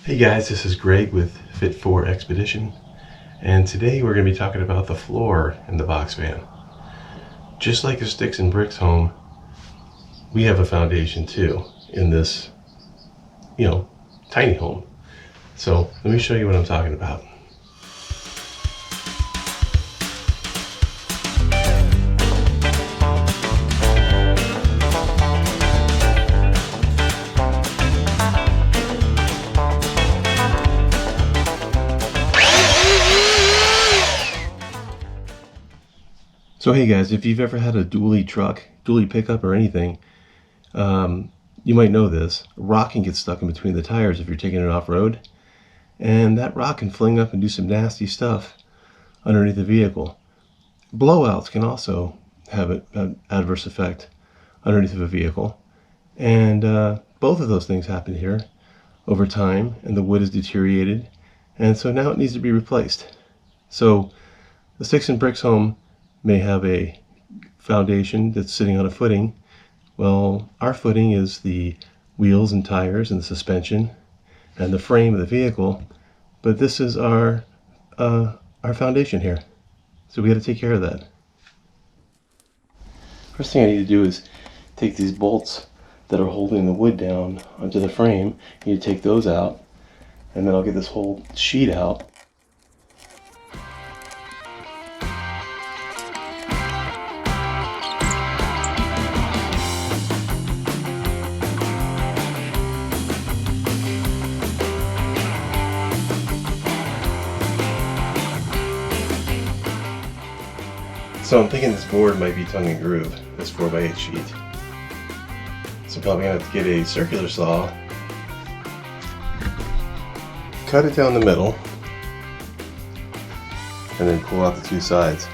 Hey guys, this is Greg with Fit4 Expedition, and today we're going to be talking about the floor in the box van. Just like a sticks and bricks home, we have a foundation too in this, tiny home. So let me show you what I'm talking about. So hey guys, if you've ever had a dually truck, dually pickup or anything, you might know this. A rock can get stuck in between the tires if you're taking it off-road, and that rock can fling up and do some nasty stuff underneath the vehicle. Blowouts can also have an adverse effect underneath of a vehicle, and both of those things happen here over time, and the wood is deteriorated, and so now it needs to be replaced. So the sticks and bricks home may have a foundation that's sitting on a footing. Well, our footing is the wheels and tires and the suspension and the frame of the vehicle, but this is our foundation here. So we got to take care of that. First thing I need to do is take these bolts that are holding the wood down onto the frame. I need to take those out, and then I'll get this whole sheet out. So I'm thinking this board might be tongue and groove, this 4x8 sheet. So I'm probably gonna have to get a circular saw, cut it down the middle, and then pull out the two sides.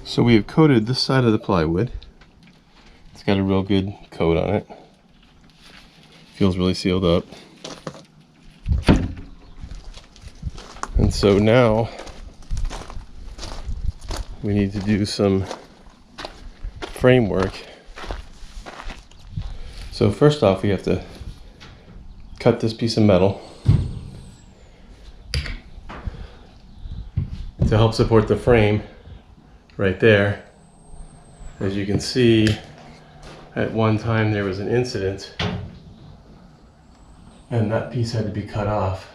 So we have coated this side of the plywood. It's got a real good coat on it. Feels really sealed up. And so now we need to do some framework. So first off, we have to cut this piece of metal to help support the frame right there. As you can see, at one time there was an incident and that piece had to be cut off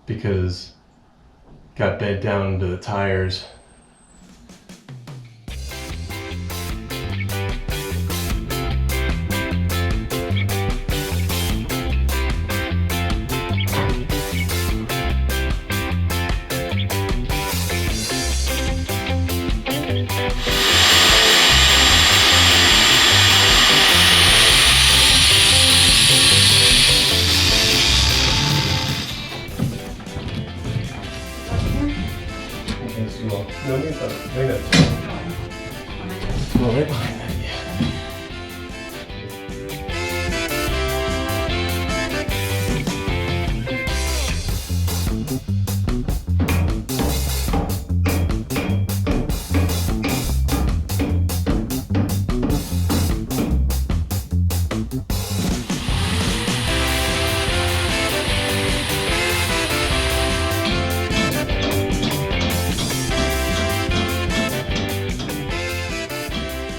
because it got bed down into the tires. No, right behind that, yeah.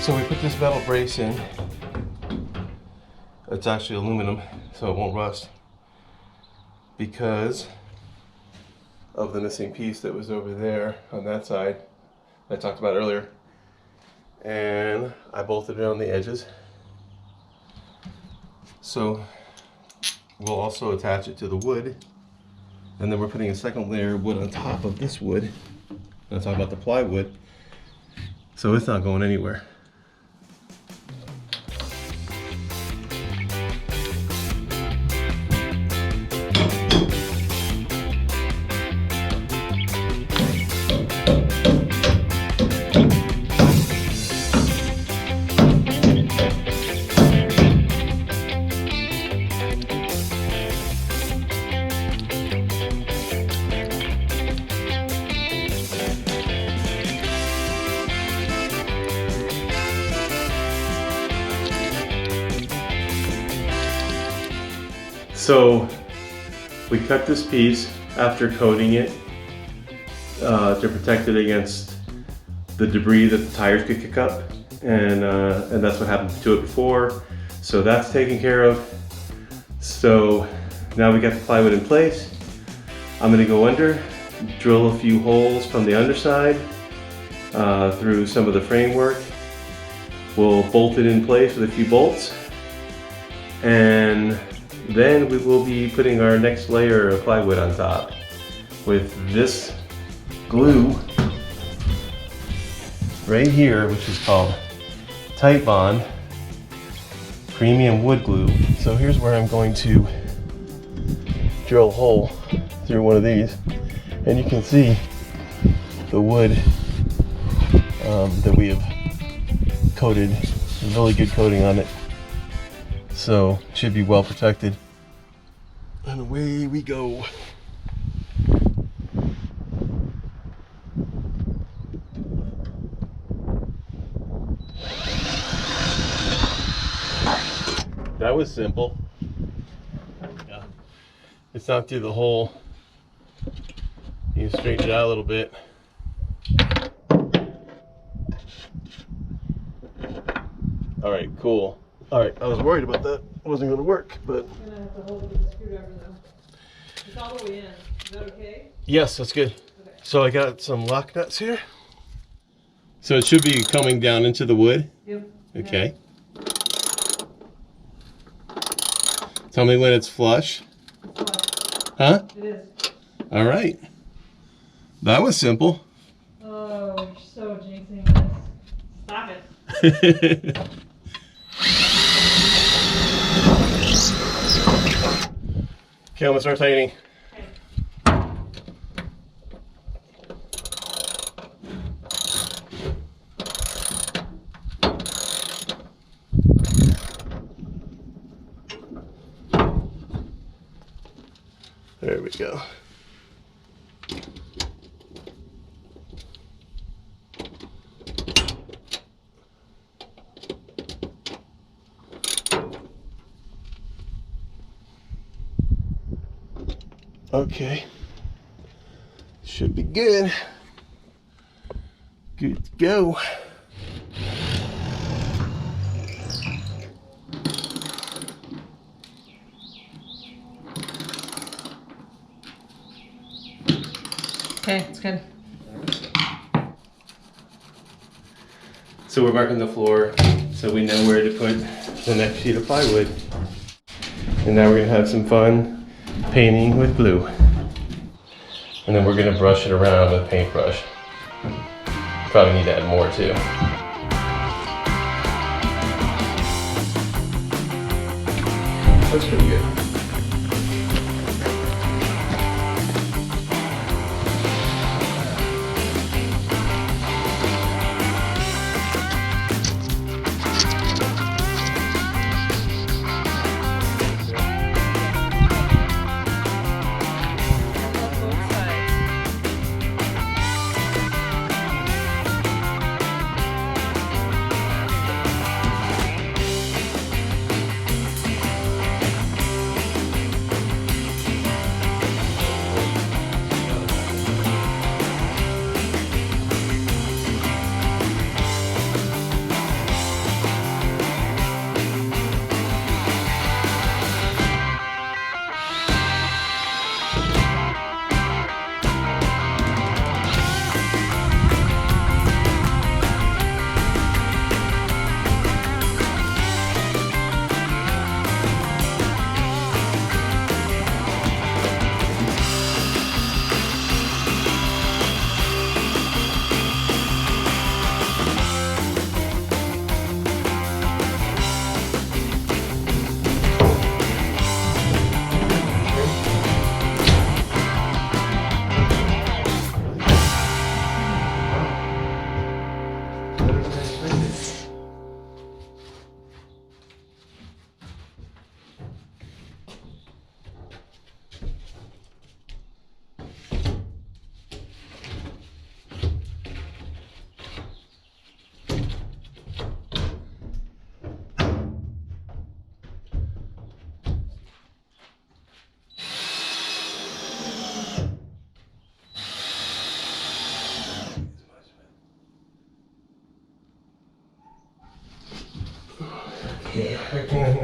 So we put this metal brace in. It's actually aluminum, so it won't rust because of the missing piece that was over there on that side I talked about earlier. And I bolted it on the edges. So we'll also attach it to the wood, and then we're putting a second layer of wood on top of this wood. I'm talking about the plywood, so it's not going anywhere. So we cut this piece after coating it to protect it against the debris that the tires could kick up, and that's what happened to it before. So that's taken care of. So now we got the plywood in place. I'm going to go under, drill a few holes from the underside through some of the framework. We'll bolt it in place with a few bolts, and then we will be putting our next layer of plywood on top with this glue right here, which is called Tight Bond Premium Wood Glue. So here's where I'm going to drill a hole through one of these, and you can see the wood that we have coated, a really good coating on it. So it should be well protected. And away we go. That was simple. Yeah. It's not through the hole. You can straighten it out a little bit. All right, cool. All right, I was worried about that. It wasn't going to work, but. You're gonna have to hold it with the screwdriver though. It's all the way in. Is that okay? Yes, that's good. Okay. So I got some lock nuts here. So it should be coming down into the wood. Yep. Okay. Tell me when it's flush. It's flush. Huh? It is. All right. That was simple. Oh, you're so jinxing this. Stop it. Okay, I'm gonna start tightening. There we go. Okay, should be good. Good to go. Okay, it's good. So we're marking the floor so we know where to put the next sheet of plywood. And now we're gonna have some fun painting with glue. And then we're gonna brush it around with a paintbrush. Probably need to add more too. That's pretty good. Both sides.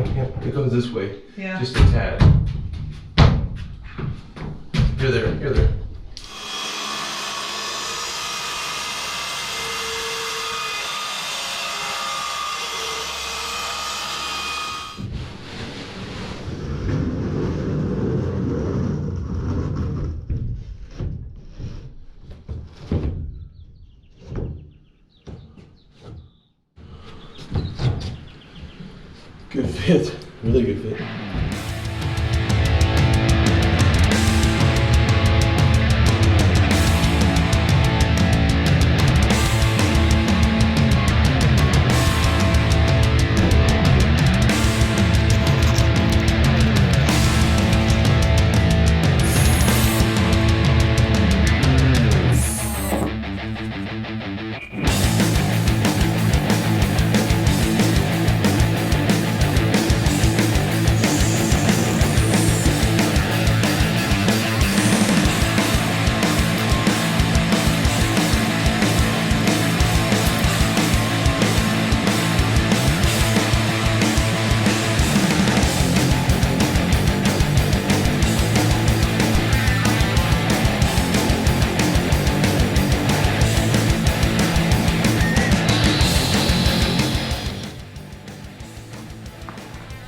It goes this way. Yeah. Just a tad. You're there. You're there. Good fit. Really good fit.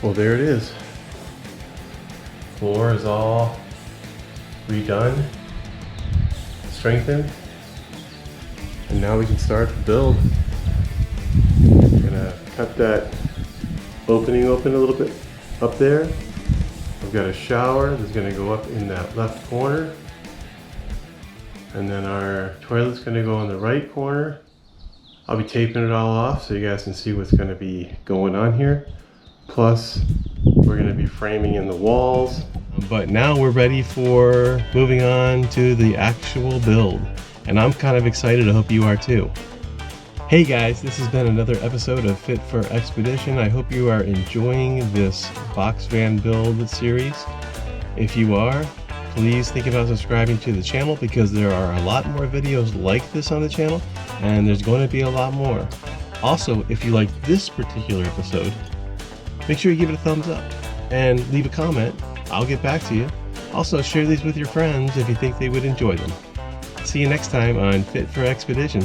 Well, there it is. Floor is all redone, strengthened, and now we can start the build. Gonna cut that opening open a little bit up there. We've got a shower that's gonna go up in that left corner, and then our toilet's gonna go in the right corner. I'll be taping it all off so you guys can see what's gonna be going on here. Plus, we're going to be framing in the walls. But now we're ready for moving on to the actual build. And I'm kind of excited. I hope you are too. Hey guys, this has been another episode of Fit for Expedition. I hope you are enjoying this box van build series. If you are, please think about subscribing to the channel because there are a lot more videos like this on the channel, and there's going to be a lot more. Also, if you like this particular episode, make sure you give it a thumbs up and leave a comment. I'll get back to you. Also, share these with your friends if you think they would enjoy them. See you next time on Fit for Expedition.